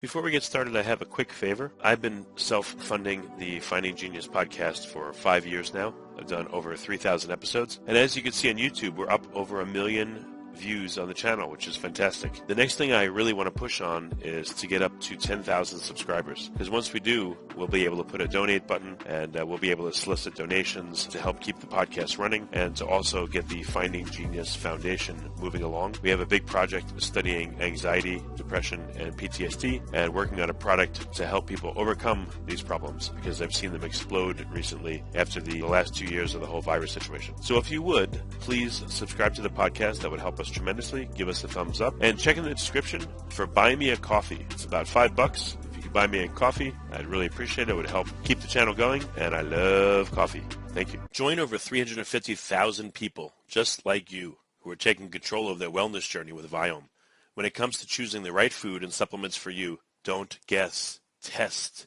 Before we get started, I have a quick favor. I've been self-funding the Finding Genius podcast for 5 years now. I've done over 3,000 episodes. And as you can see on YouTube, we're up over 1 million views on the channel, which is fantastic. The next thing I really want to push on is to get up to 10,000 subscribers. Because once we do, we'll be able to put a donate button and we'll be able to solicit donations to help keep the podcast running and to also get the Finding Genius Foundation moving along. We have a big project studying anxiety, depression, and PTSD and working on a product to help people overcome these problems because I've seen them explode recently after the last 2 years of the whole virus situation. So if you would, please subscribe to the podcast. That would help us tremendously. Give us a thumbs up and check in the description for Buy Me a Coffee. It's about $5. If you could buy me a coffee, I'd really appreciate it. It would help keep the channel going, and I love coffee. Thank you. Join over 350,000 people just like you who are taking control of their wellness journey with Viome. When it comes to choosing the right food and supplements for you, don't guess. Test.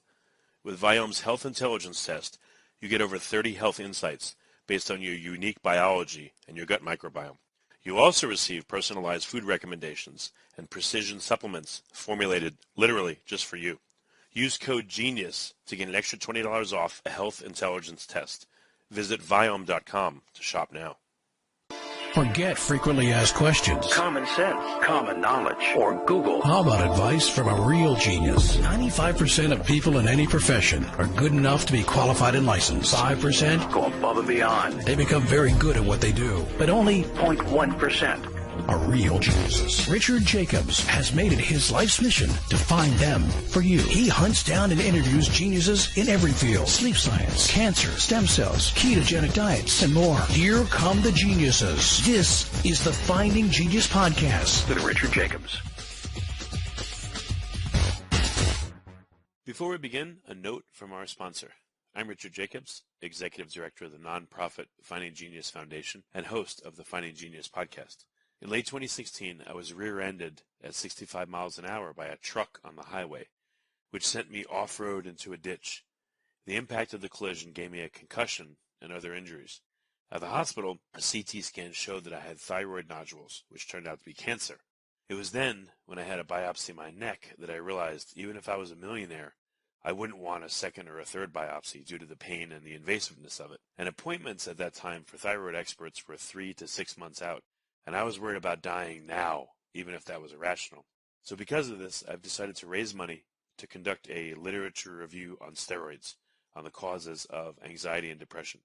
With Viome's Health Intelligence Test, you get over 30 health insights based on your unique biology and your gut microbiome. You also receive personalized food recommendations and precision supplements formulated literally just for you. Use code GENIUS to get an extra $20 off a health intelligence test. Visit Viome.com to shop now. Forget frequently asked questions, common sense, common knowledge, or Google. How about advice from a real genius? 95% of people in any profession are good enough to be qualified and licensed. 5% go above and beyond. They become very good at what they do, but only 0.1% are real geniuses. Richard Jacobs has made it his life's mission to find them for you. He hunts down and interviews geniuses in every field: sleep science, cancer, stem cells, ketogenic diets, and more. Here come the geniuses. This is the Finding Genius Podcast with Richard Jacobs. Before we begin, a note from our sponsor. I'm Richard Jacobs, Executive Director of the nonprofit Finding Genius Foundation and host of the Finding Genius Podcast. In late 2016, I was rear-ended at 65 miles an hour by a truck on the highway, which sent me off-road into a ditch. The impact of the collision gave me a concussion and other injuries. At the hospital, a CT scan showed that I had thyroid nodules, which turned out to be cancer. It was then, when I had a biopsy of my neck, that I realized even if I was a millionaire, I wouldn't want a second or a third biopsy due to the pain and the invasiveness of it. And appointments at that time for thyroid experts were 3 to 6 months out. And I was worried about dying now, even if that was irrational. So because of this, I've decided to raise money to conduct a literature review on steroids, on the causes of anxiety and depression,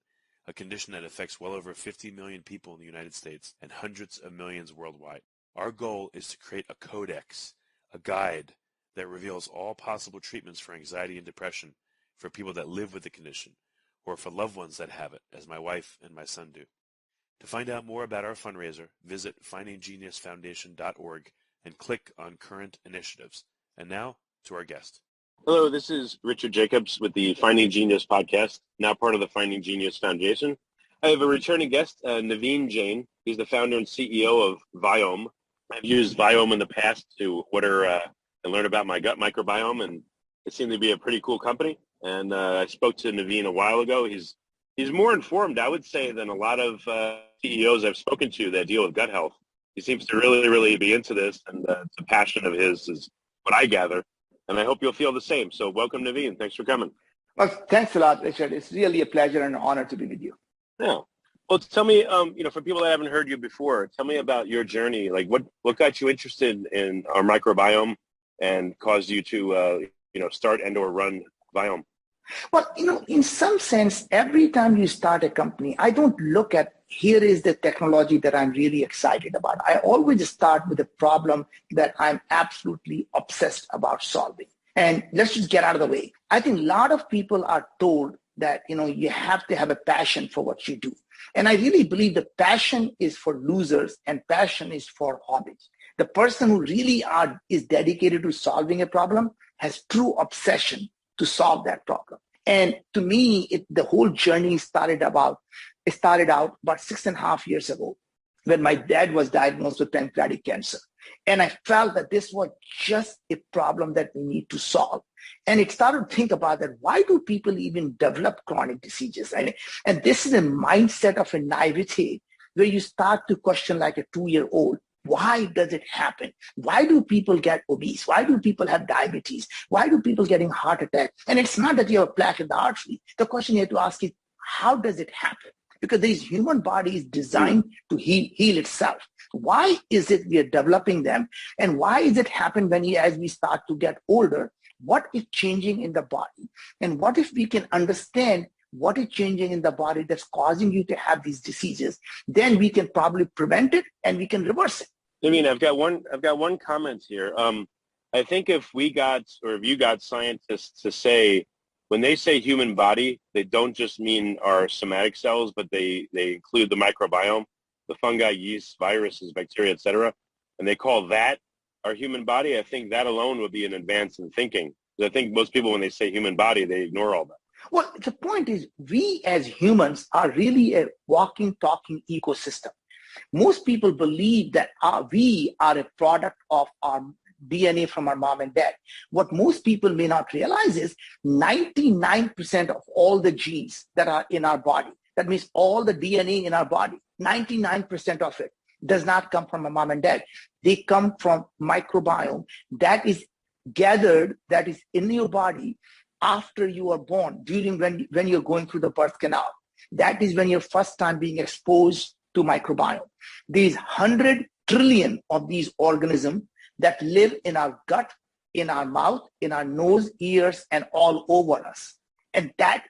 a condition that affects well over 50 million people in the United States and hundreds of millions worldwide. Our goal is to create a codex, a guide that reveals all possible treatments for anxiety and depression for people that live with the condition, or for loved ones that have it, as my wife and my son do. To find out more about our fundraiser, visit findinggeniusfoundation.org and click on current initiatives. And now, to our guest. Hello, this is Richard Jacobs with the Finding Genius podcast, now part of the Finding Genius Foundation. I have a returning guest, Naveen Jain. He's the founder and CEO of Viome. I've used Viome in the past to order and learn about my gut microbiome, and it seemed to be a pretty cool company. And I spoke to Naveen a while ago. He's more informed, I would say, than a lot of CEOs I've spoken to that deal with gut health. He seems to really be into this, and it's a passion of his, is what I gather. And I hope you'll feel the same. So welcome, Naveen. Thanks for coming. Well, thanks a lot, Richard. It's really a pleasure and an honor to be with you. Yeah. Well, tell me, for people that haven't heard you before, tell me about your journey. Like, what got you interested in our microbiome and caused you to, start and or run Viome? Well, in some sense, every time you start a company, I don't look at here is the technology that I'm really excited about. I always start with a problem that I'm absolutely obsessed about solving. And let's just get out of the way. I think a lot of people are told that, you have to have a passion for what you do. And I really believe the passion is for losers and passion is for hobbies. The person who really is dedicated to solving a problem has true obsession to solve that problem. And to me, the whole journey started out about 6.5 years ago when my dad was diagnosed with pancreatic cancer. And I felt that this was just a problem that we need to solve. And it started to think about that. Why do people even develop chronic diseases? And this is a mindset of a naivety where you start to question like a 2-year-old, Why does it happen? Why do people get obese? Why do people have diabetes? Why do people getting heart attack? And it's not that you have a plaque in the artery. The question you have to ask is, how does it happen? Because this human body is designed to heal itself. Why is it we are developing them? And why is it happen as we start to get older? What is changing in the body? And what if we can understand what is changing in the body that's causing you to have these diseases? Then we can probably prevent it and we can reverse it. I mean, I've got one comment here. I think if you got scientists to say, when they say human body, they don't just mean our somatic cells, but they include the microbiome, the fungi, yeast, viruses, bacteria, etc. And they call that our human body. I think that alone would be an advance in thinking. Because I think most people, when they say human body, they ignore all that. Well, the point is, we as humans are really a walking, talking ecosystem. Most people believe that we are a product of our DNA from our mom and dad. What most people may not realize is 99% of all the genes that are in our body, that means all the DNA in our body, 99% of it does not come from our mom and dad. They come from microbiome that is gathered, that is in your body after you are born, during when you're going through the birth canal. That is when you're first time being exposed to microbiome. There's 100 trillion of these organisms that live in our gut, in our mouth, in our nose, ears, and all over us. And that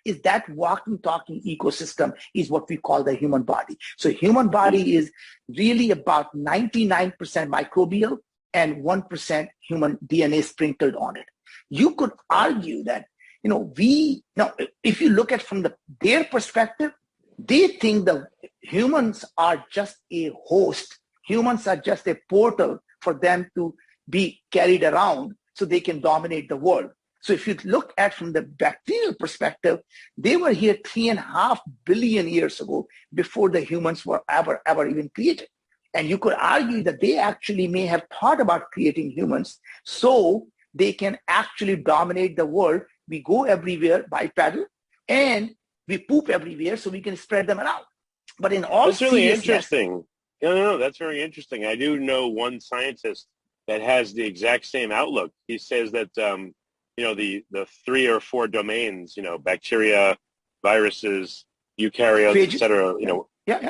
walking, talking ecosystem is what we call the human body. So human body is really about 99% microbial and 1% human DNA sprinkled on it. You could argue that, if you look at from their perspective, they think the humans are just a host. Humans are just a portal for them to be carried around so they can dominate the world. So if you look at from the bacterial perspective, they were here 3.5 billion years ago before the humans were ever even created. And you could argue that they actually may have thought about creating humans so they can actually dominate the world. We go everywhere bipedal and we poop everywhere so we can spread them around. But in all That's really interesting. No, that's very interesting. I do know one scientist that has the exact same outlook. He says that, the 3 or 4 domains, bacteria, viruses, eukaryotes, phages, et cetera,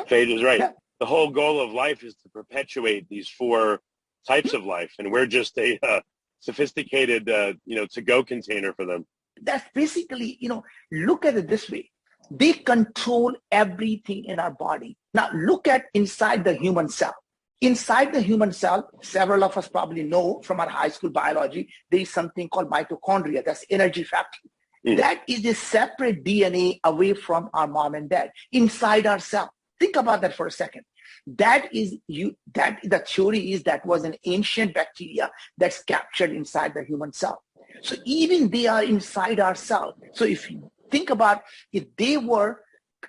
phages, right. Yeah. The whole goal of life is to perpetuate these 4 types of life. And we're just a sophisticated, to-go container for them. That's basically, look at it this way. They control everything in our body. Now look at inside the human cell. Inside the human cell, several of us probably know from our high school biology, there is something called mitochondria. That's energy factory. That is a separate DNA away from our mom and dad inside our cell. Think about that for a second. The theory is that was an ancient bacteria that's captured inside the human cell. So even they are inside our cell. So if you think about if they were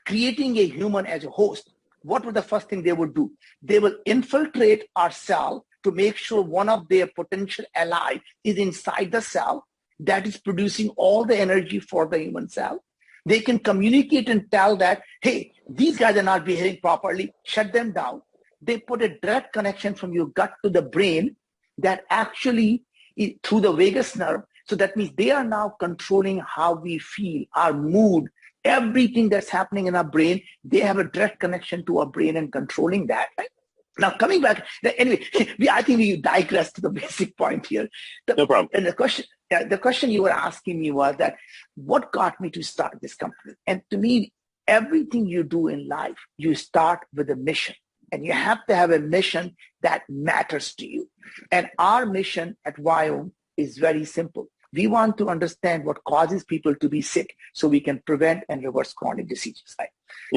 creating a human as a host, what would the first thing they would do? They will infiltrate our cell to make sure one of their potential ally is inside the cell that is producing all the energy for the human cell. They can communicate and tell that, hey, these guys are not behaving properly, shut them down. They put a direct connection from your gut to the brain that actually is through the vagus nerve. So that means they are now controlling how we feel, our mood, everything that's happening in our brain. They have a direct connection to our brain and controlling that. Right? Now, coming back, anyway, I think we digress to the basic point here. No problem. And the question you were asking me was that what got me to start this company? And to me, everything you do in life, you start with a mission. And you have to have a mission that matters to you. And our mission at Viome is very simple. We want to understand what causes people to be sick so we can prevent and reverse chronic diseases. Right?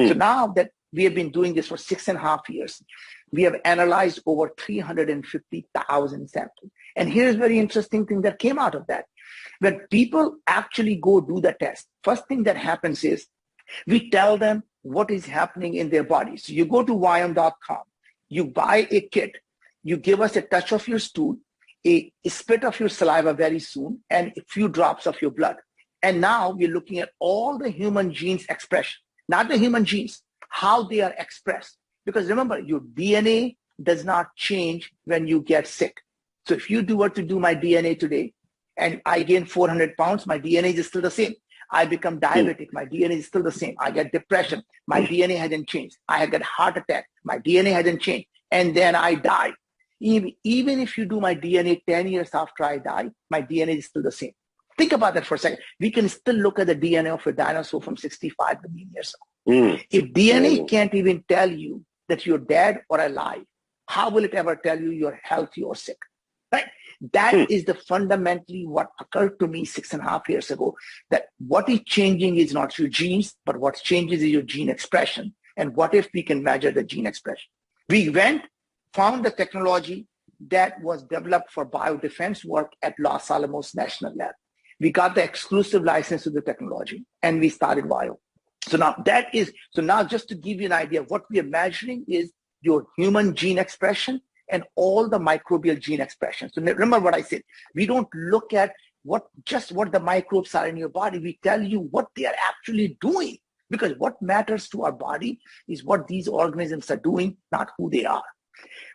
So now that we have been doing this for 6.5 years, we have analyzed over 350,000 samples. And here's a very interesting thing that came out of that. When people actually go do the test, first thing that happens is we tell them what is happening in their body. So you go to Viome.com, you buy a kit, you give us a touch of your stool, a spit of your saliva very soon, and a few drops of your blood. And now we're looking at all the human genes expression, not the human genes, how they are expressed. Because remember, your DNA does not change when you get sick. So if you were to do my DNA today and I gain 400 pounds, my DNA is still the same. I become diabetic, my DNA is still the same. I get depression, my DNA hasn't changed. I get heart attack, my DNA hasn't changed. And then I die. Even if you do my DNA 10 years after I die, my DNA is still the same. Think about that for a second. We can still look at the DNA of a dinosaur from 65 million years ago. If DNA can't even tell you that you're dead or alive, how will it ever tell you you're healthy or sick? Right? That is the fundamentally what occurred to me 6.5 years ago, that what is changing is not your genes, but what changes is your gene expression. And what if we can measure the gene expression? We found the technology that was developed for biodefense work at Los Alamos National Lab. We got the exclusive license to the technology and we started Viome. So now just to give you an idea of what we are measuring is your human gene expression and all the microbial gene expression. So remember what I said, we don't look at what the microbes are in your body. We tell you what they are actually doing, because what matters to our body is what these organisms are doing, not who they are.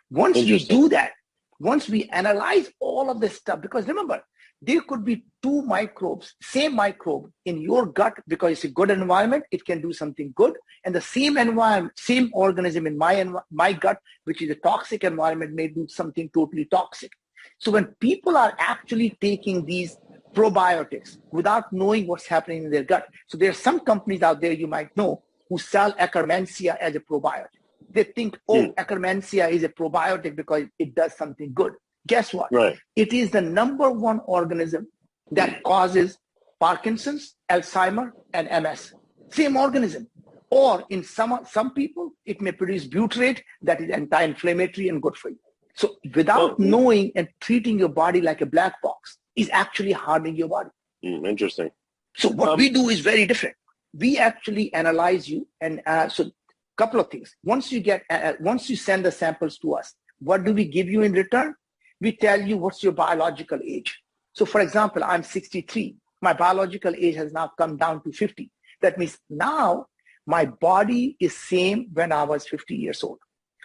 Once we do that, once we analyze all of this stuff, because remember, there could be two microbes, same microbe in your gut, because it's a good environment, it can do something good. And the same environment, same organism in my gut, which is a toxic environment, may do something totally toxic. So when people are actually taking these probiotics without knowing what's happening in their gut, so there are some companies out there you might know who sell Akkermansia as a probiotic. They think, Akkermansia is a probiotic because it does something good. Guess what? Right. It is the #1 organism that causes Parkinson's, Alzheimer, and MS. Same organism. Or in some people, it may produce butyrate that is anti-inflammatory and good for you. So without knowing and treating your body like a black box is actually harming your body. Interesting. So what we do is very different. We actually analyze you, and so couple of things. Once you send the samples to us, what do we give you in return? We tell you what's your biological age. So for example, I'm 63. My biological age has now come down to 50. That means now my body is same when I was 50 years old.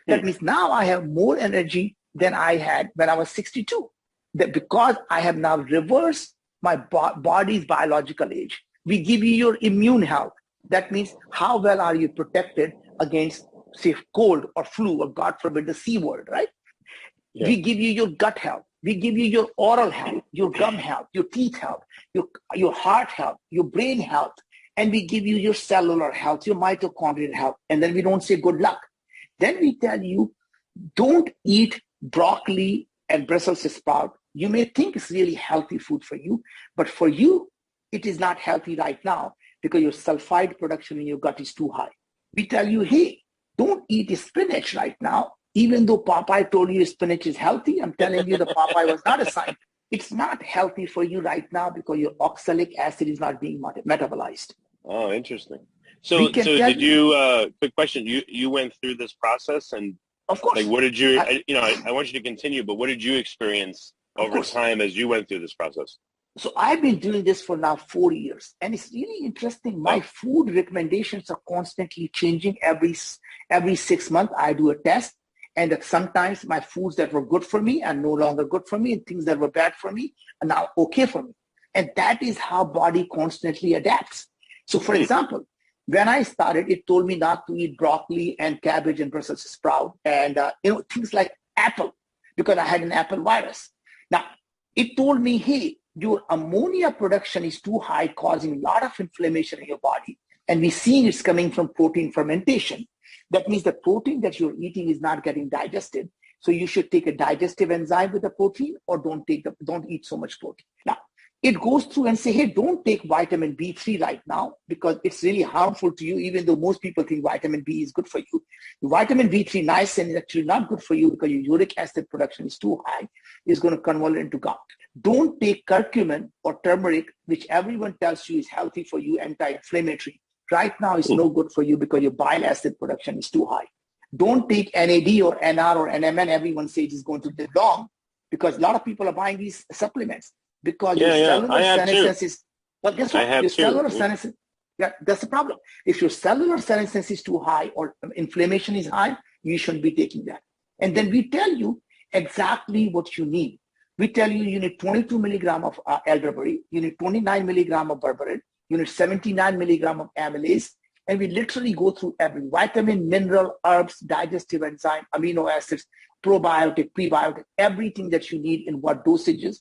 That means now I have more energy than I had when I was 62. That because I have now reversed my body's biological age. We give you your immune health. That means how well are you protected against, say, cold or flu, or God forbid, the C word, right? Yeah. We give you your gut health. We give you your oral health, your gum health, your teeth health, your heart health, your brain health. And we give you your cellular health, your mitochondrial health. And then we don't say good luck. Then we tell you, don't eat broccoli and Brussels sprout. You may think it's really healthy food for you, but for you, it is not healthy right now because your sulfide production in your gut is too high. We tell you, hey, don't eat spinach right now. Even though Popeye told you spinach is healthy, I'm telling you the Popeye was not a scientist. It's not healthy for you right now because your oxalic acid is not being metabolized. Oh, interesting. So did you, quick question, you went through this process, and of course, like, what did you, I want you to continue, but what did you experience over time as you went through this process? So I've been doing this for now 4 years, and it's really interesting. My food recommendations are constantly changing. Every 6 months, I do a test, and that sometimes my foods that were good for me are no longer good for me, and things that were bad for me are now okay for me. And that is how body constantly adapts. So for example, when I started, it told me not to eat broccoli and cabbage and Brussels sprout and things like apple, because I had an apple virus. Now, it told me, hey, your ammonia production is too high, causing a lot of inflammation in your body. And we're seeing it's coming from protein fermentation. That means the protein that you're eating is not getting digested. So you should take a digestive enzyme with the protein, or don't eat so much protein. Now, it goes through and say, hey, don't take vitamin B3 right now because it's really harmful to you, even though most people think vitamin B is good for you. Vitamin B3 niacin is actually not good for you because your uric acid production is too high. It's going to convert it into gout. Don't take curcumin or turmeric, which everyone tells you is healthy for you, anti-inflammatory. Right now, it's no good for you because your bile acid production is too high. Don't take NAD or NR or NMN. Everyone says it's going to live long because a lot of people are buying these supplements because your cellular senescence is, well, guess what? Your cellular senescence, that's the problem. If your cellular senescence is too high or inflammation is high, you shouldn't be taking that. And then we tell you exactly what you need. We tell you you need 22 milligram of elderberry, you need 29 milligram of berberine, you need 79 milligram of amylase, and we literally go through every vitamin, mineral, herbs, digestive enzyme, amino acids, probiotic, prebiotic, everything that you need in what dosages.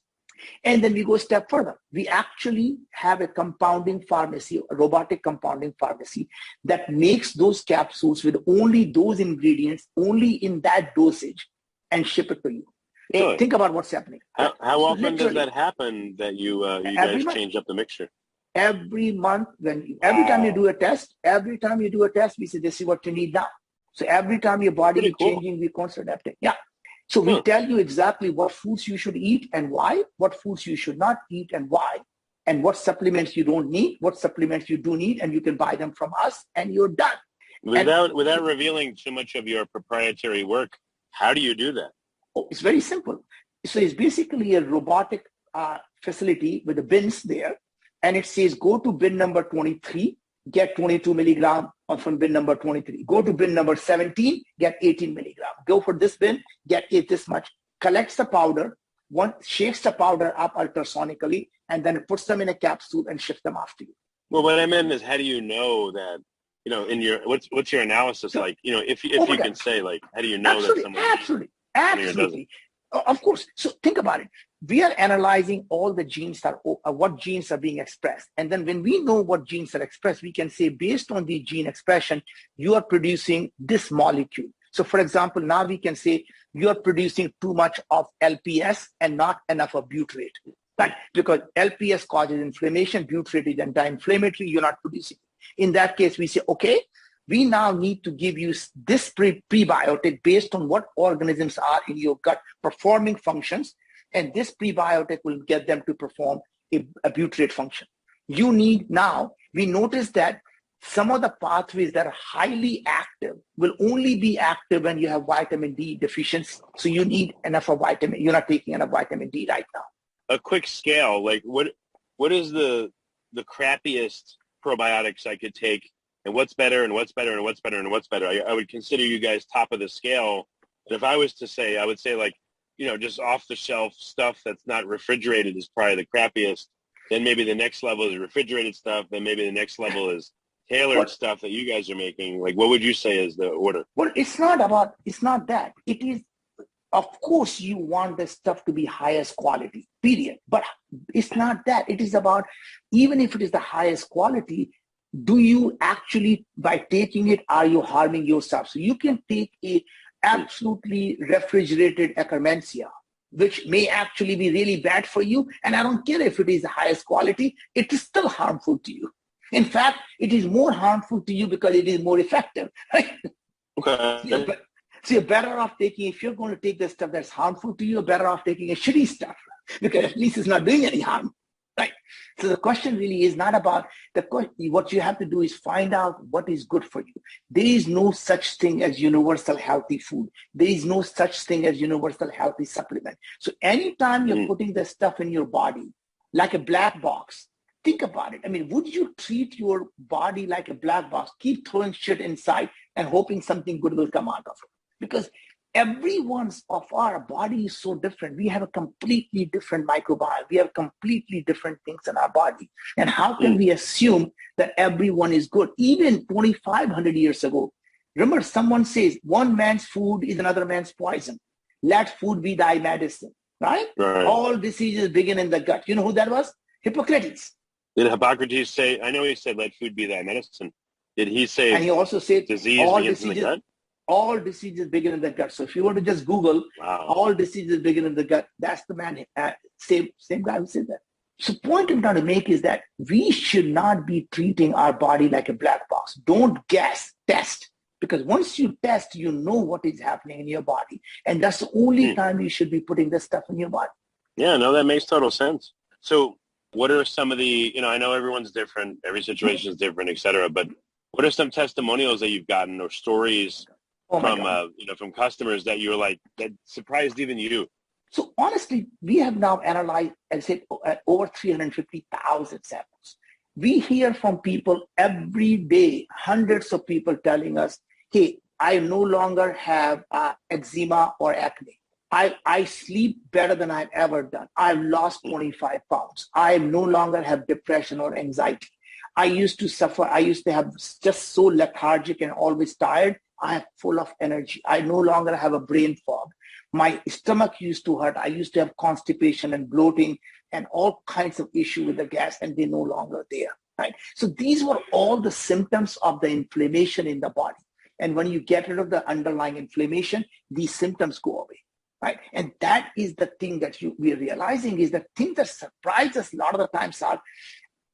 And then we go a step further. We actually have a compounding pharmacy, a robotic compounding pharmacy that makes those capsules with only those ingredients, only in that dosage, and ship it to you. Really? So think about what's happening. How often does that happen that you guys change up the mixture? Every month, every time you do a test, we say, this is what you need now. So every time your body is changing, we constantly adapting. Yeah. So we tell you exactly what foods you should eat and why, what foods you should not eat and why, and what supplements you don't need, what supplements you do need, and you can buy them from us, and you're done. Without revealing too much of your proprietary work, how do you do that? Oh, it's very simple. So it's basically a robotic facility with the bins there, and it says go to bin number 23, get 22 milligram from bin number 23. Go to bin number 17, get 18 milligram. Go for this bin, get this much. Collects the powder, shakes the powder up ultrasonically, and then puts them in a capsule and ships them off to you. Well, what I meant is, how do you know that, in your, what's your analysis like? If you can say, like, how do you know that someone... Absolutely. Of course. So think about it. We are analyzing all the genes what genes are being expressed. And then when we know what genes are expressed, we can say, based on the gene expression, you are producing this molecule. So for example, now we can say you are producing too much of LPS and not enough of butyrate. Right? Because LPS causes inflammation, butyrate is anti-inflammatory, you're not producing. In that case, we say, okay, we now need to give you this prebiotic based on what organisms are in your gut performing functions, and this prebiotic will get them to perform a butyrate function. We notice that some of the pathways that are highly active will only be active when you have vitamin D deficiency. So you need enough of vitamin. You're not taking enough vitamin D right now. A quick scale, like what is the crappiest probiotics I could take? And what's better and what's better and what's better and what's better? I would consider you guys top of the scale. And if I was to say, I would say, like, just off the shelf stuff that's not refrigerated is probably the crappiest. Then maybe the next level is refrigerated stuff. Then maybe the next level is tailored stuff that you guys are making. Like, what would you say is the order? Well, it's not that. It is, of course, you want the stuff to be highest quality, period. But it's not that. It is about, even if it is the highest quality, do you actually, by taking it, are you harming yourself? So you can take a absolutely refrigerated Akkermansia, which may actually be really bad for you. And I don't care if it is the highest quality, it is still harmful to you. In fact, it is more harmful to you because it is more effective. Right? Okay. So you're better off taking, if you're going to take the stuff that's harmful to you, you're better off taking a shitty stuff because at least it's not doing any harm. Right. So the question really is not about what you have to do is find out what is good for you. There is no such thing as universal healthy food. There is no such thing as universal healthy supplement. So anytime you're putting the stuff in your body like a black box, think about it. I mean, would you treat your body like a black box, keep throwing shit inside and hoping something good will come out of it? Because everyone's of our body is so different. We have a completely different microbiome. We have completely different things in our body. And how can we assume that everyone is good? Even 2,500 years ago, remember someone says, one man's food is another man's poison. Let food be thy medicine, right? All diseases begin in the gut. You know who that was? Hippocrates. Did Hippocrates say, I know he said, let food be thy medicine. Did he say, and he also said, disease begins in the gut? All diseases begin in the gut. So if you want to just Google, all diseases begin in the gut, that's the man, same guy who said that. So point I'm trying to make is that we should not be treating our body like a black box. Don't guess, test. Because once you test, you know what is happening in your body. And that's the only time you should be putting this stuff in your body. Yeah, no, that makes total sense. So what are some of the, I know everyone's different, every situation is different, et cetera, but what are some testimonials that you've gotten or stories from customers that you're like, that surprised even you? So honestly, we have now analyzed, as I said, over 350,000 samples. We hear from people every day, hundreds of people telling us, hey, I no longer have eczema or acne. I sleep better than I've ever done. I've lost 25 pounds. I no longer have depression or anxiety. I used to suffer. I used to have just so lethargic and always tired. I am full of energy. I no longer have a brain fog. My stomach used to hurt. I used to have constipation and bloating and all kinds of issue with the gas, and they're no longer there. Right? So these were all the symptoms of the inflammation in the body. And when you get rid of the underlying inflammation, these symptoms go away. Right? And that is the thing that we're realizing is the thing that surprises us a lot of the times are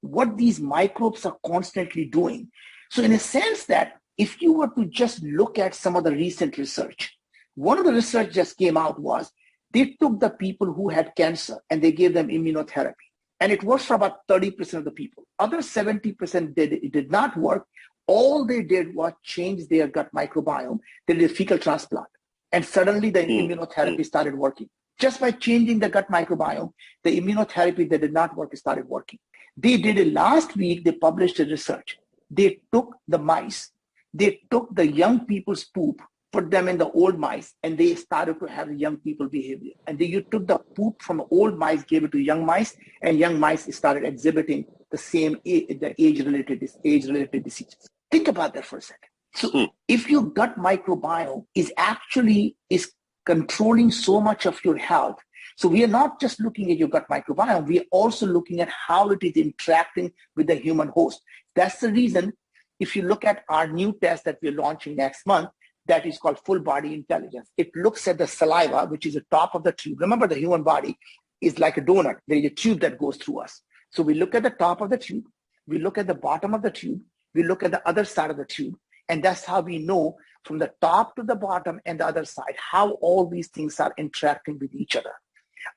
what these microbes are constantly doing. So in a sense that if you were to just look at some of the recent research, one of the research just came out was they took the people who had cancer and they gave them immunotherapy. And it works for about 30% of the people. Other 70% it did not work. All they did was change their gut microbiome. They did a fecal transplant. And suddenly the immunotherapy started working. Just by changing the gut microbiome, the immunotherapy that did not work started working. They did it last week. They published a research. They took the mice. They took the young people's poop, put them in the old mice, and they started to have young people behavior. And then you took the poop from old mice, gave it to young mice, and young mice started exhibiting the same age-related diseases. Think about that for a second. So if your gut microbiome is controlling so much of your health, so we are not just looking at your gut microbiome, we are also looking at how it is interacting with the human host. That's the reason, if you look at our new test that we're launching next month, that is called full body intelligence. It looks at the saliva, which is the top of the tube. Remember, the human body is like a donut. There is a tube that goes through us. So we look at the top of the tube, we look at the bottom of the tube, we look at the other side of the tube, and that's how we know from the top to the bottom and the other side, how all these things are interacting with each other.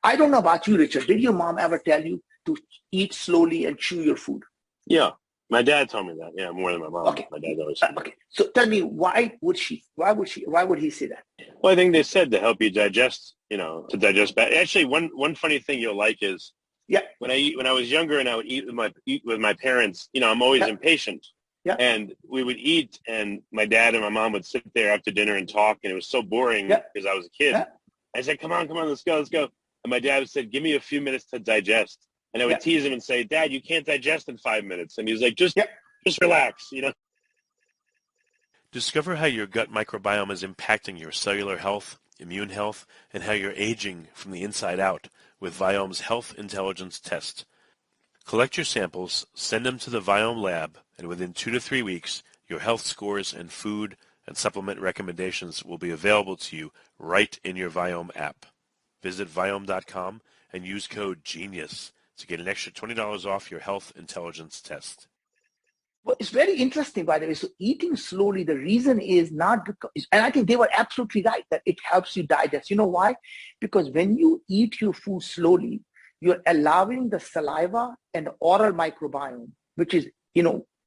I don't know about you, Richard. Did your mom ever tell you to eat slowly and chew your food? Yeah. My dad told me that. Yeah, more than my mom. Okay. My dad always said that. Okay. So tell me, why would he say that? Well, I think they said to help you digest, to digest better. Actually, one funny thing you'll like is when I was younger and I would eat with my parents, I'm always impatient. Yeah. And we would eat, and my dad and my mom would sit there after dinner and talk, and it was so boring because I was a kid. Yeah. I said, come on, let's go. And my dad said, give me a few minutes to digest. And I would tease him and say, Dad, you can't digest in 5 minutes. And he was like, just relax, Discover how your gut microbiome is impacting your cellular health, immune health, and how you're aging from the inside out with Viome's Health Intelligence Test. Collect your samples, send them to the Viome lab, and within 2 to 3 weeks, your health scores and food and supplement recommendations will be available to you right in your Viome app. Visit Viome.com and use code GENIUS to get an extra $20 off your health intelligence test. Well, it's very interesting, by the way. So eating slowly, the reason is not because, and I think they were absolutely right, that it helps you digest. You know why? Because when you eat your food slowly, you're allowing the saliva and the oral microbiome, which is,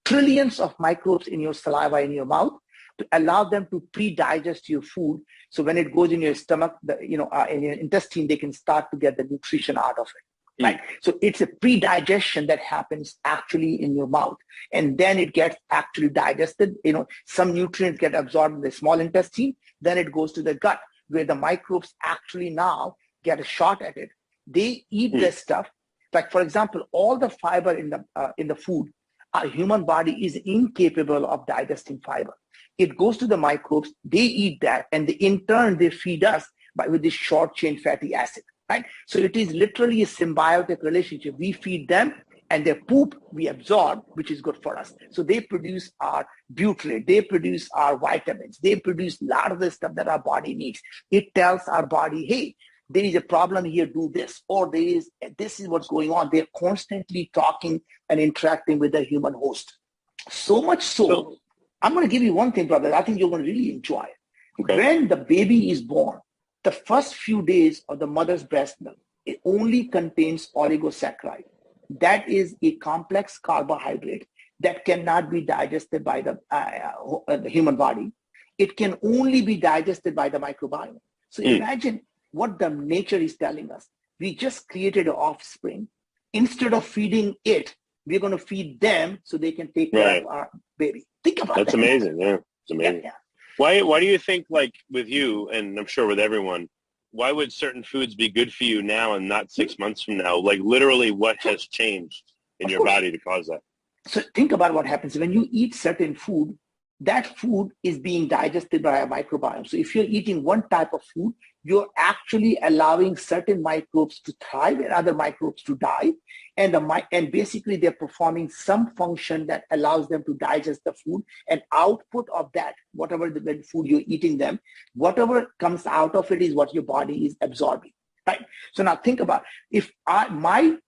trillions of microbes in your saliva in your mouth, to allow them to pre-digest your food. So when it goes in your stomach, in your intestine, they can start to get the nutrition out of it. Right? So it's a pre-digestion that happens actually in your mouth. And then it gets actually digested. Some nutrients get absorbed in the small intestine. Then it goes to the gut, where the microbes actually now get a shot at it. They eat this stuff. Like, for example, all the fiber in the food, our human body is incapable of digesting fiber. It goes to the microbes, they eat that, and in turn, they feed us with this short-chain fatty acid, right? So it is literally a symbiotic relationship. We feed them, and their poop we absorb, which is good for us. So they produce our butyrate, they produce our vitamins, they produce a lot of the stuff that our body needs. It tells our body, hey, there is a problem here, do this, or this is what's going on. They're constantly talking and interacting with the human host. So much so, I'm going to give you one thing, brother, I think you're going to really enjoy it. Okay. When the baby is born, the first few days of the mother's breast milk, it only contains oligosaccharide. That is a complex carbohydrate that cannot be digested by the human body. It can only be digested by the microbiome. So imagine what the nature is telling us. We just created an offspring. Instead of feeding it, we're going to feed them so they can take care of our baby. Think about that. That's amazing. Yeah, it's amazing. Yeah. Why do you think, like with you, and I'm sure with everyone, why would certain foods be good for you now and not 6 months from now? Like literally what has changed in your body to cause that? So think about what happens when you eat certain food. That food is being digested by a microbiome. So if you're eating one type of food, you're actually allowing certain microbes to thrive and other microbes to die. And basically they're performing some function that allows them to digest the food. And output of that, whatever the food you're eating them, whatever comes out of it is what your body is absorbing, right? So now think about if I'm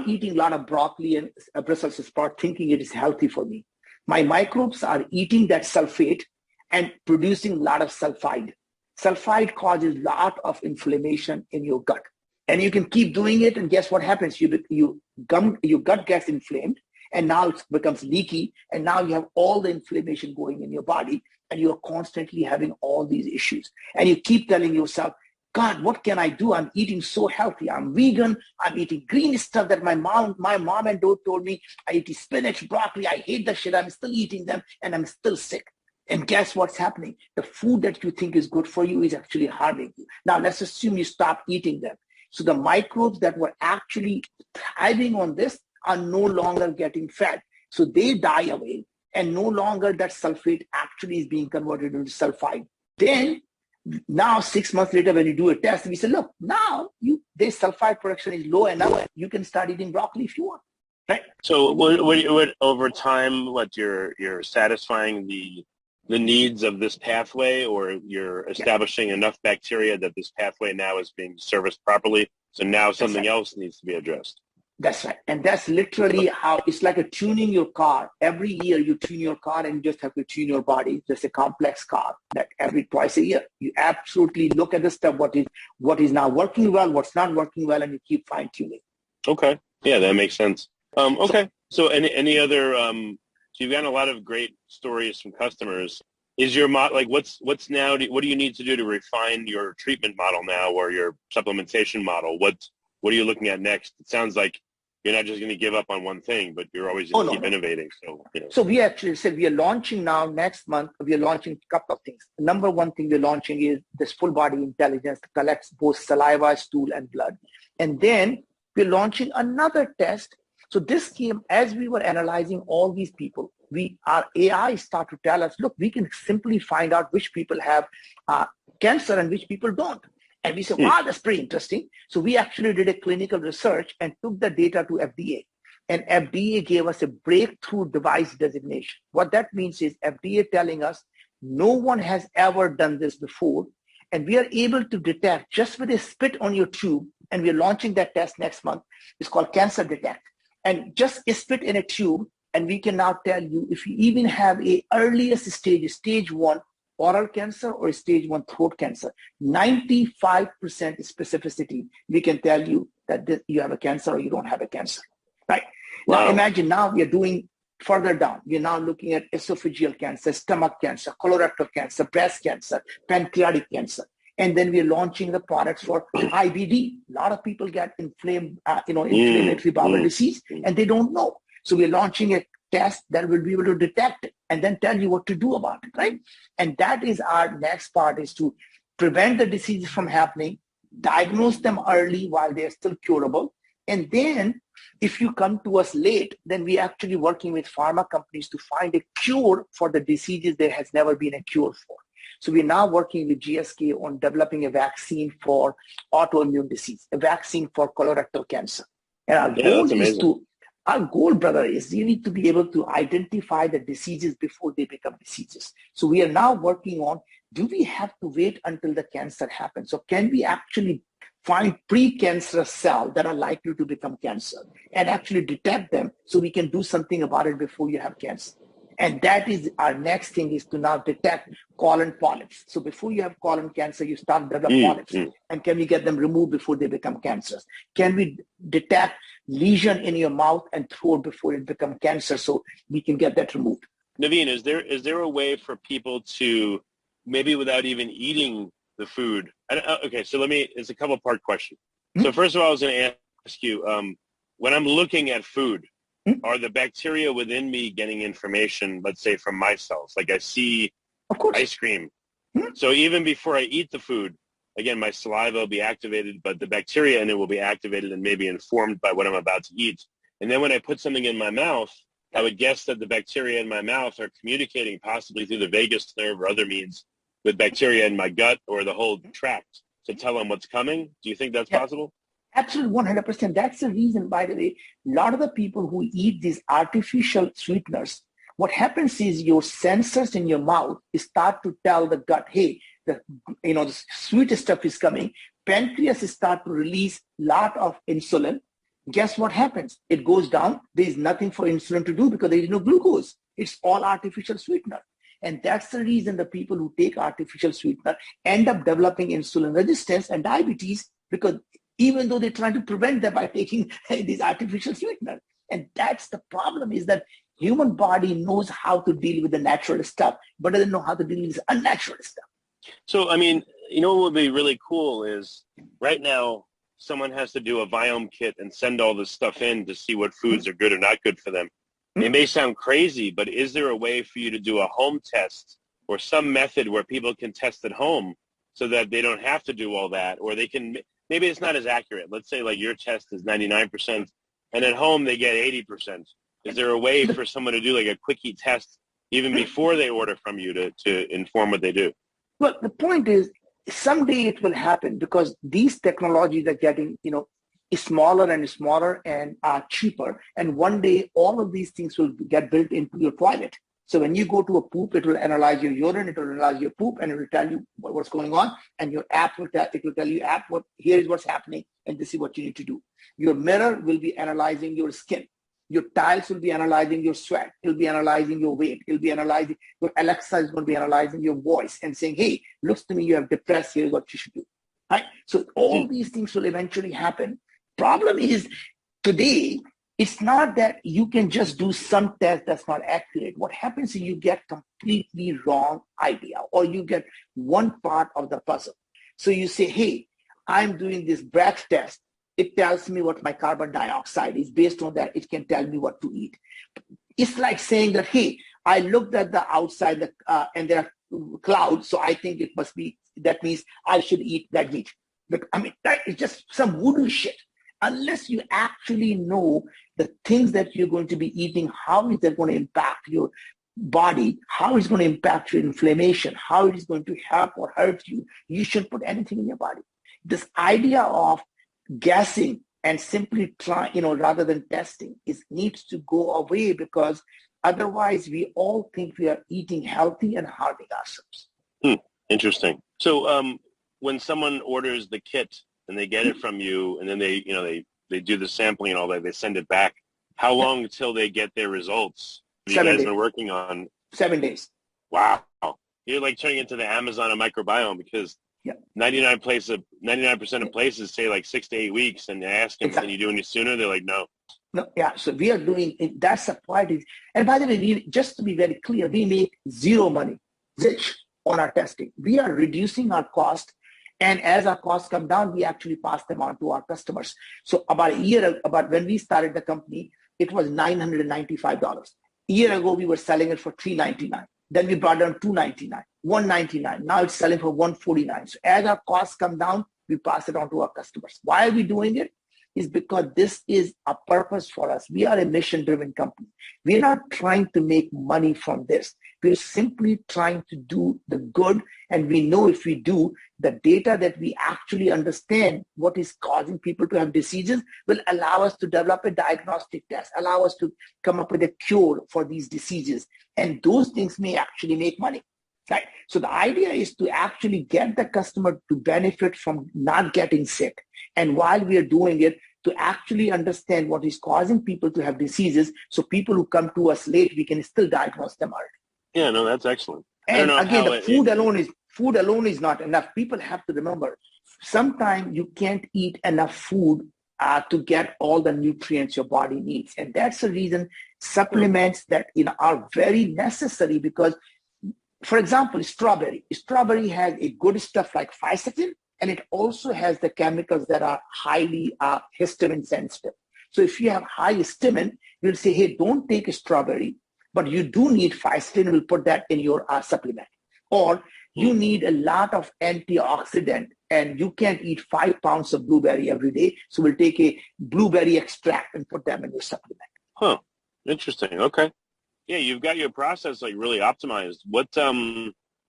eating a lot of broccoli and Brussels sprout thinking it is healthy for me. My microbes are eating that sulfate and producing a lot of sulfide. Sulfide causes a lot of inflammation in your gut. And you can keep doing it, and guess what happens? Your gut gets inflamed, and now it becomes leaky, and now you have all the inflammation going in your body, and you're constantly having all these issues. And you keep telling yourself, God, what can I do? I'm eating so healthy. I'm vegan. I'm eating green stuff that my mom and dad told me. I eat spinach, broccoli. I hate that shit. I'm still eating them and I'm still sick. And guess what's happening? The food that you think is good for you is actually harming you. Now, let's assume you stop eating them. So the microbes that were actually thriving on this are no longer getting fed. So they die away, and no longer that sulfate actually is being converted into sulfide. Then now 6 months later, when you do a test, we say, look, now this sulfide production is low enough. You can start eating broccoli if you want, right? So what over time, you're satisfying the needs of this pathway, or you're establishing enough bacteria that this pathway now is being serviced properly. So now something else needs to be addressed. That's right. And that's literally how it's like a tuning your car. Every year you tune your car and you just have to tune your body. It's a complex car that twice a year, you absolutely look at the stuff, what is now working well, what's not working well, and you keep fine tuning. Okay. Yeah, that makes sense. Okay. So any other, so you've gotten a lot of great stories from customers. Is your what's now, what do you need to do to refine your treatment model now, or your supplementation model? What are you looking at next? It sounds like you're not just going to give up on one thing, but you're always going to keep innovating. So, So we actually said we are launching now next month. We are launching a couple of things. The number one thing we're launching is this full body intelligence that collects both saliva, stool, and blood. And then we're launching another test. So this came as we were analyzing all these people. Our AI start to tell us, look, we can simply find out which people have cancer and which people don't. And we said, wow, that's pretty interesting. So we actually did a clinical research and took the data to FDA. And FDA gave us a breakthrough device designation. What that means is FDA telling us no one has ever done this before. And we are able to detect just with a spit on your tube, and we're launching that test next month. It's called Cancer Detect. And just a spit in a tube, and we can now tell you if you even have a earliest stage 1, oral cancer or stage 1 throat cancer, 95% specificity, we can tell you that you have a cancer or you don't have a cancer, right? Wow. Now imagine now we are doing further down. We're now looking at esophageal cancer, stomach cancer, colorectal cancer, breast cancer, pancreatic cancer. And then we're launching the products for IBD. A lot of people get inflammatory bowel disease, and they don't know. So we're launching a test that will be able to detect it and then tell you what to do about it, right? And that is our next part, is to prevent the diseases from happening, diagnose them early while they're still curable. And then if you come to us late, then we're actually working with pharma companies to find a cure for the diseases there has never been a cure for. So we're now working with GSK on developing a vaccine for autoimmune disease, a vaccine for colorectal cancer. And our goal, brother, is really to be able to identify the diseases before they become diseases. So we are now working on, do we have to wait until the cancer happens? So can we actually find pre-cancerous cells that are likely to become cancer and actually detect them so we can do something about it before you have cancer? And that is our next thing, is to now detect colon polyps. So before you have colon cancer, you start developing polyps. And can we get them removed before they become cancers? Can we detect lesion in your mouth and throat before it becomes cancer so we can get that removed? Naveen, is there a way for people to, maybe without even eating the food? Okay, so it's a couple part question. So first of all, I was going to ask you, when I'm looking at food, are the bacteria within me getting information, let's say from my cells? Like I see Of course. ice cream. So even before I eat the food, again, my saliva will be activated, but the bacteria in it will be activated and maybe informed by what I'm about to eat. And then when I put something in my mouth, I would guess that the bacteria in my mouth are communicating possibly through the vagus nerve or other means with bacteria in my gut or the whole tract to tell them what's coming. Do you think that's possible? Absolutely, 100%. That's the reason, by the way, a lot of the people who eat these artificial sweeteners, what happens is your sensors in your mouth start to tell the gut, hey, the sweet stuff is coming. Pancreas start to release a lot of insulin. Guess what happens? It goes down. There is nothing for insulin to do because there is no glucose. It's all artificial sweetener. And that's the reason the people who take artificial sweetener end up developing insulin resistance and diabetes, because even though they're trying to prevent them by taking these artificial sweetener. And that's the problem, is that human body knows how to deal with the natural stuff, but doesn't know how to deal with this unnatural stuff. So, I mean, you know what would be really cool is right now someone has to do a Viome kit and send all this stuff in to see what foods are good or not good for them. It may sound crazy, but is there a way for you to do a home test or some method where people can test at home so that they don't have to do all that, or they can, maybe it's not as accurate. Let's say like your test is 99% and at home they get 80%. Is there a way for someone to do like a quickie test even before they order from you to inform what they do? Well, the point is, someday it will happen because these technologies are getting, smaller and smaller and are cheaper. And one day, all of these things will get built into your toilet. So when you go to a poop, it will analyze your urine, it will analyze your poop, and it will tell you what's going on. And your app will tell you, here is what's happening, and this is what you need to do. Your mirror will be analyzing your skin. Your tiles will be analyzing your sweat. It'll be analyzing your weight. It'll be analyzing, your Alexa is going to be analyzing your voice and saying, hey, looks to me you have depressed, here's what you should do. Right? So all these things will eventually happen. Problem is, today, it's not that you can just do some test that's not accurate. What happens is you get completely wrong idea, or you get one part of the puzzle. So you say, hey, I'm doing this breath test. It tells me what my carbon dioxide is. Based on that, it can tell me what to eat. It's like saying that, hey, I looked at the outside and there are clouds, so I think it must be, that means I should eat that meat. But I mean, that is just some voodoo shit. Unless you actually know the things that you're going to be eating, how is that going to impact your body, how it's going to impact your inflammation, how it is going to help or hurt you, you shouldn't put anything in your body. This idea of guessing and simply try, rather than testing, needs to go away, because otherwise we all think we are eating healthy and harming ourselves. Interesting. So when someone orders the kit and they get it from you, and then they do the sampling and all that, they send it back, how long until they get their results? You guys been working on 7 days. Wow. You're like turning into the Amazon of microbiome, because 99% of places say like 6 to 8 weeks, and ask them, can you do any sooner? They're like, no. No, yeah. So we are doing it. That's the point. And by the way, just to be very clear, we make zero money, zilch, on our testing. We are reducing our cost. And as our costs come down, we actually pass them on to our customers. So about when we started the company, it was $995. A year ago, we were selling it for $399. Then we brought down $299, $199. Now it's selling for $149. So as our costs come down, we pass it on to our customers. Why are we doing it? Is because this is a purpose for us. We are a mission-driven company. We're not trying to make money from this. We're simply trying to do the good. And we know if we do, the data that we actually understand what is causing people to have diseases will allow us to develop a diagnostic test, allow us to come up with a cure for these diseases. And those things may actually make money. Right? So the idea is to actually get the customer to benefit from not getting sick. And while we are doing it, to actually understand what is causing people to have diseases, so people who come to us late, we can still diagnose them early. Yeah, no, that's excellent. And again, the food alone is not enough. People have to remember, sometimes you can't eat enough food to get all the nutrients your body needs. And that's the reason supplements that are very necessary, because, for example, strawberry has a good stuff like fisetin, and it also has the chemicals that are highly histamine sensitive. So if you have high histamine, you'll say, hey, don't take a strawberry, but you do need fisetin. We'll put that in your supplement. Or you need a lot of antioxidant and you can't eat 5 pounds of blueberry every day. So we'll take a blueberry extract and put them in your supplement. Huh. Interesting. Okay. Yeah, you've got your process like really optimized.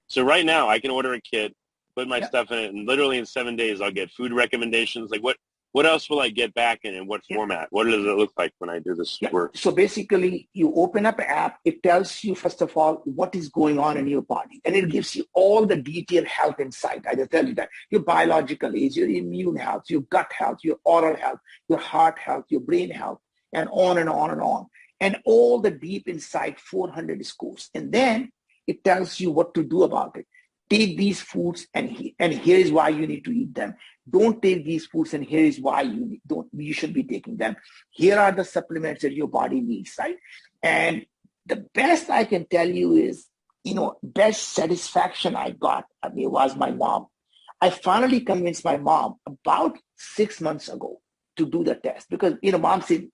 So right now I can order a kit, put my stuff in it, and literally in 7 days I'll get food recommendations. Like what else will I get back in what format? What does it look like when I do this work? So basically you open up an app, it tells you first of all what is going on in your body, and it gives you all the detailed health insight. I just tell you that your biological age, your immune health, your gut health, your oral health, your heart health, your brain health, and on and on and on. And all the deep insight, 400 scores. And then it tells you what to do about it. Take these foods and here is why you need to eat them. Don't take these foods and here is why you should be taking them. Here are the supplements that your body needs, right? And the best I can tell you is, best satisfaction I got, was my mom. I finally convinced my mom about 6 months ago to do the test because, mom said,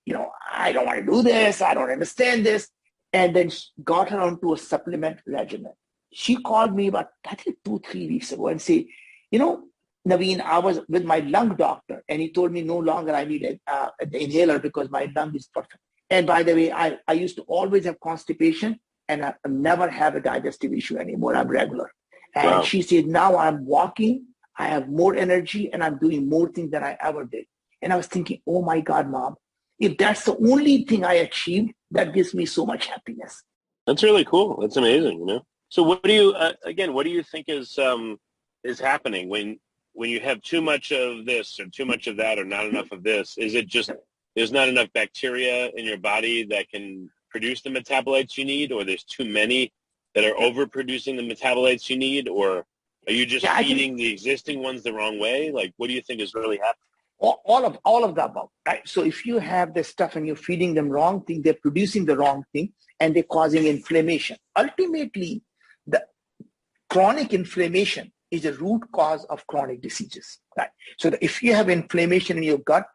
I don't want to do this. I don't understand this. And then got her onto a supplement regimen. She called me about, I think 2-3 weeks ago and said, Naveen, I was with my lung doctor and he told me no longer I need an inhaler because my lung is perfect. And by the way, I used to always have constipation and I never have a digestive issue anymore. I'm regular. And wow. She said, now I'm walking, I have more energy and I'm doing more things than I ever did. And I was thinking, oh my God, Mom, if that's the only thing I achieved, that gives me so much happiness. That's really cool. That's amazing, So what do you think is happening when you have too much of this or too much of that or not enough of this? Is it just there's not enough bacteria in your body that can produce the metabolites you need, or there's too many that are overproducing the metabolites you need, or are you just feeding the existing ones the wrong way? Like, what do you think is really happening? All of the above, right? So if you have this stuff and you're feeding them wrong thing, they're producing the wrong thing and they're causing inflammation. Ultimately, the chronic inflammation is the root cause of chronic diseases, right? So if you have inflammation in your gut,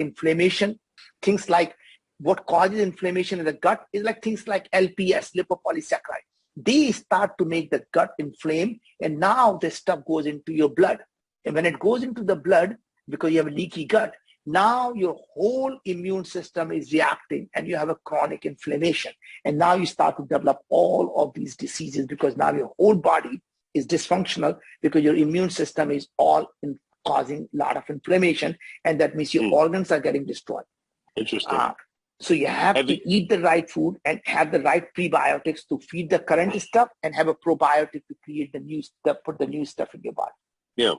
things like what causes inflammation in the gut is like things like LPS, lipopolysaccharide. They start to make the gut inflame, and now this stuff goes into your blood. And when it goes into the blood, because you have a leaky gut, now your whole immune system is reacting and you have a chronic inflammation. And now you start to develop all of these diseases because now your whole body is dysfunctional because your immune system is causing a lot of inflammation. And that means your organs are getting destroyed. Interesting. So you have to eat the right food and have the right prebiotics to feed the current stuff and have a probiotic to create the new stuff, put the new stuff in your body. Yeah.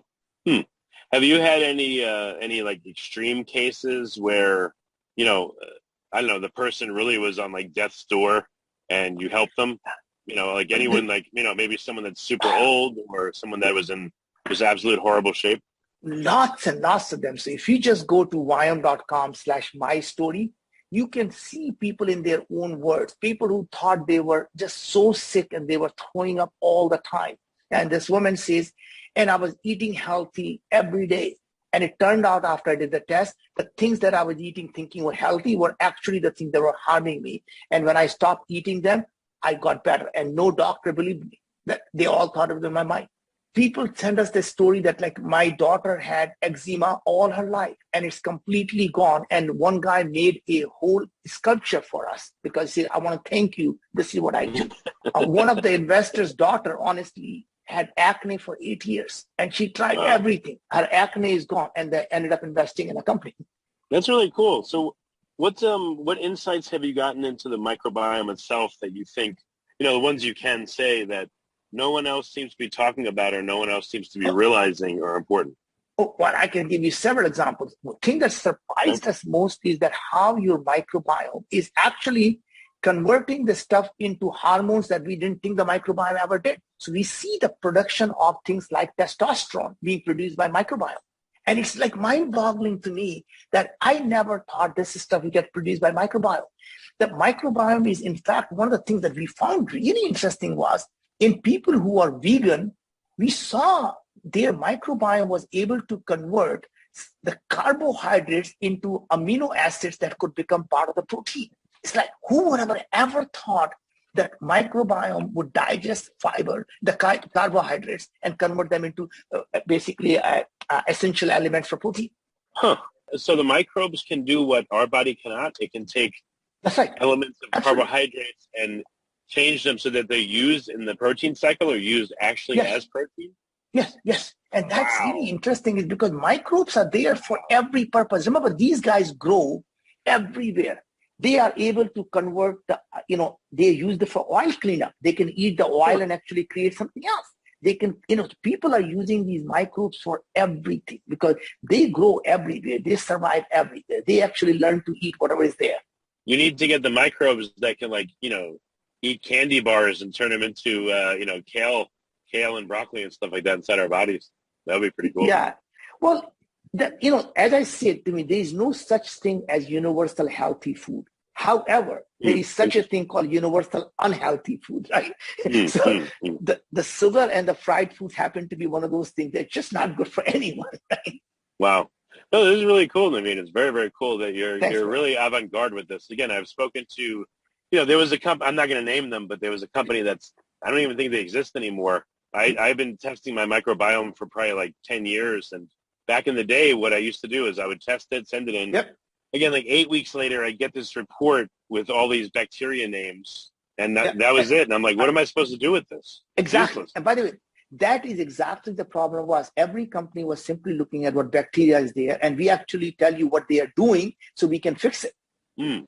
Have you had any like extreme cases where, I don't know, the person really was on like death's door and you helped them? Like anyone, like, maybe someone that's super old or someone that was in just absolute horrible shape? Lots and lots of them. So if you just go to viome.com/mystory, you can see people in their own words, people who thought they were just so sick and they were throwing up all the time. And this woman says, and I was eating healthy every day. And it turned out after I did the test, the things that I was eating thinking were healthy were actually the things that were harming me. And when I stopped eating them, I got better. And no doctor believed me. That they all thought it was in my mind. People send us this story that like my daughter had eczema all her life and it's completely gone. And one guy made a whole sculpture for us because he said, I want to thank you. This is what I do. One of the investors' daughter, honestly, had acne for 8 years and she tried everything. Her acne is gone and they ended up investing in a company. That's really cool. So what insights have you gotten into the microbiome itself that you think, the ones you can say that no one else seems to be talking about or no one else seems to be realizing are important? Well, I can give you several examples. The thing that surprised us most is that how your microbiome is actually converting the stuff into hormones that we didn't think the microbiome ever did. So we see the production of things like testosterone being produced by microbiome. And it's like mind-boggling to me that I never thought this stuff would get produced by microbiome. The microbiome is, in fact, one of the things that we found really interesting was in people who are vegan, we saw their microbiome was able to convert the carbohydrates into amino acids that could become part of the protein. It's like, who would have ever thought that microbiome would digest fiber, the carbohydrates, and convert them into basically essential elements for protein. Huh. So the microbes can do what our body cannot. It can take That's right. elements of Absolutely. carbohydrates and change them so that they're used in the protein cycle or used actually as protein? Yes. And that's really interesting is because microbes are there for every purpose. Remember, these guys grow everywhere. They are able to convert they use it for oil cleanup. They can eat the oil and actually create something else. They can, people are using these microbes for everything because they grow everywhere. They survive everywhere. They actually learn to eat whatever is there. You need to get the microbes that can eat candy bars and turn them into, kale and broccoli and stuff like that inside our bodies. That would be pretty cool. Yeah. Well, as I said to me, there is no such thing as universal healthy food. However, there is such a thing called universal unhealthy food, right? So the sugar and the fried foods happen to be one of those things that's just not good for anyone, right? Wow. No, this is really cool, Naveen. It's very, very cool that you're Thanks, really avant-garde with this. Again, I've spoken to, there was a company, I'm not going to name them, but there was a company I don't even think they exist anymore. I've been testing my microbiome for probably like 10 years. And back in the day, what I used to do is I would test it, send it in. Yep. Again, like 8 weeks later, I get this report with all these bacteria names. And that was it. And I'm like, what am I supposed to do with this? Exactly. And by the way, that is exactly the problem was. Every company was simply looking at what bacteria is there. And we actually tell you what they are doing so we can fix it.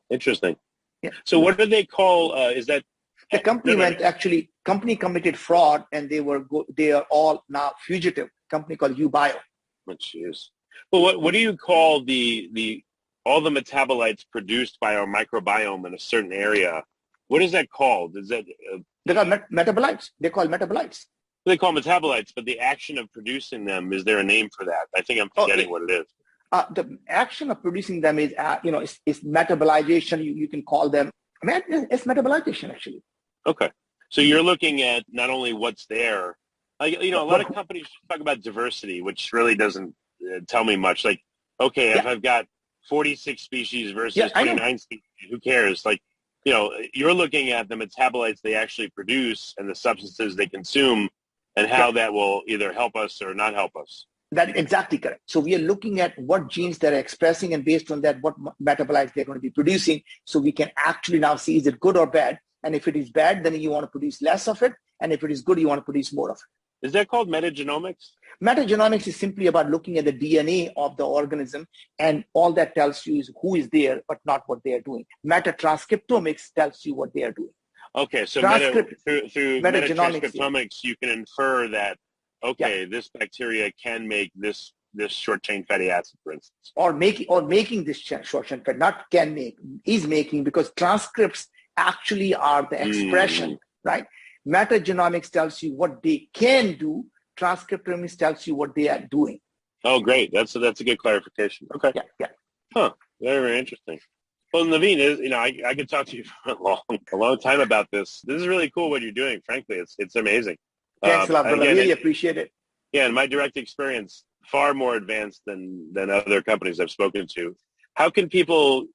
Interesting. Yeah. So what do they call, is that? The company company committed fraud and they are all now fugitive. Company called Viome. Oh, jeez. Well, what do you call all the metabolites produced by our microbiome in a certain area? What is that called? Is that they call metabolites? They call metabolites. They call metabolites, but the action of producing them, is there a name for that? I think I'm forgetting what it is. The action of producing them is is metabolization. You can call them. It's metabolization actually. Okay, so you're looking at not only what's there. A lot of companies talk about diversity, which really doesn't tell me much. Like, okay, if I've got 46 species versus 29 species, who cares? Like, you're looking at the metabolites they actually produce and the substances they consume and how that will either help us or not help us. That is exactly correct. So we are looking at what genes they're expressing and based on that, what metabolites they're going to be producing. So we can actually now see, is it good or bad? And if it is bad, then you want to produce less of it. And if it is good, you want to produce more of it. Is that called metagenomics? Metagenomics is simply about looking at the DNA of the organism, and all that tells you is who is there, but not what they are doing. Metatranscriptomics tells you what they are doing. Okay, so through metatranscriptomics, you can infer that, this bacteria can make this short-chain fatty acid, for instance. Or making this short-chain fatty, not can make, is making, because transcripts actually are the expression, right? Metagenomics tells you what they can do. Transcriptomics tells you what they are doing. Oh, great. That's a good clarification. Okay. Yeah. Huh. Very, very interesting. Well, Naveen, I could talk to you for a long time about this. This is really cool what you're doing. Frankly, it's amazing. Thanks a lot, brother. I really appreciate it. Yeah, in my direct experience, far more advanced than other companies I've spoken to. How can people,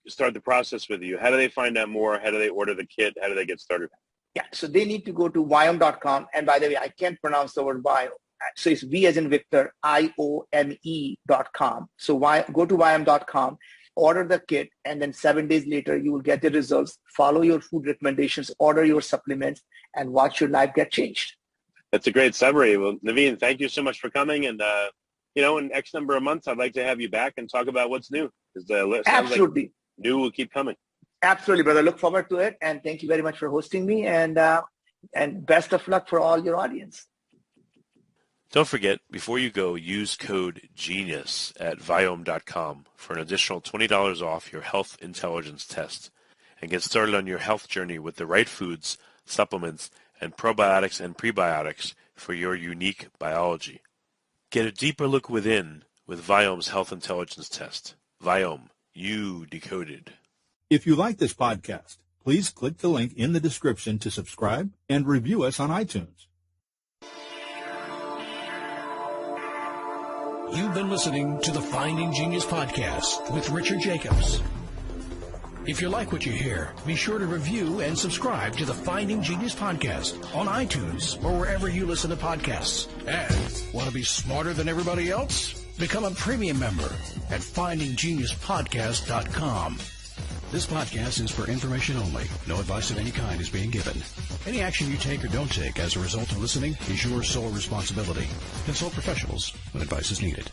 start the process with you? How do they find out more? How do they order the kit? How do they get started? Yeah, so they need to go to Viome.com. And by the way, I can't pronounce the word Viome. So it's V as in Victor, IOME.com. So go to Viome.com, order the kit, and then 7 days later, you will get the results, follow your food recommendations, order your supplements, and watch your life get changed. That's a great summary. Well, Naveen, thank you so much for coming. And, in X number of months, I'd like to have you back and talk about what's new. Absolutely. Like new will keep coming. Absolutely, brother. Look forward to it. And thank you very much for hosting me. And best of luck for all your audience. Don't forget, before you go, use code GENIUS at Viome.com for an additional $20 off your health intelligence test and get started on your health journey with the right foods, supplements, and probiotics and prebiotics for your unique biology. Get a deeper look within with Viome's health intelligence test. Viome, you decoded. If you like this podcast, please click the link in the description to subscribe and review us on iTunes. You've been listening to the Finding Genius podcast with Richard Jacobs. If you like what you hear, be sure to review and subscribe to the Finding Genius podcast on iTunes or wherever you listen to podcasts. And want to be smarter than everybody else? Become a premium member at findinggeniuspodcast.com. This podcast is for information only. No advice of any kind is being given. Any action you take or don't take as a result of listening is your sole responsibility. Consult professionals when advice is needed.